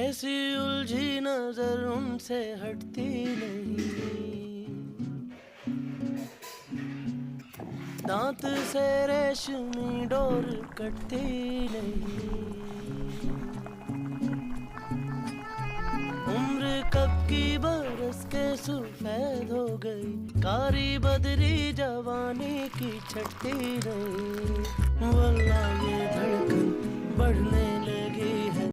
कैसी उलझी नजर उनसे हटती नहीं, दांत से रेशमी डोर कटती नहीं। उम्र कब की बरस के सफेद हो गई, कारी बदरी जवानी की छटती नहीं। वल्लाह ये धड़कन बढ़ने लगी है।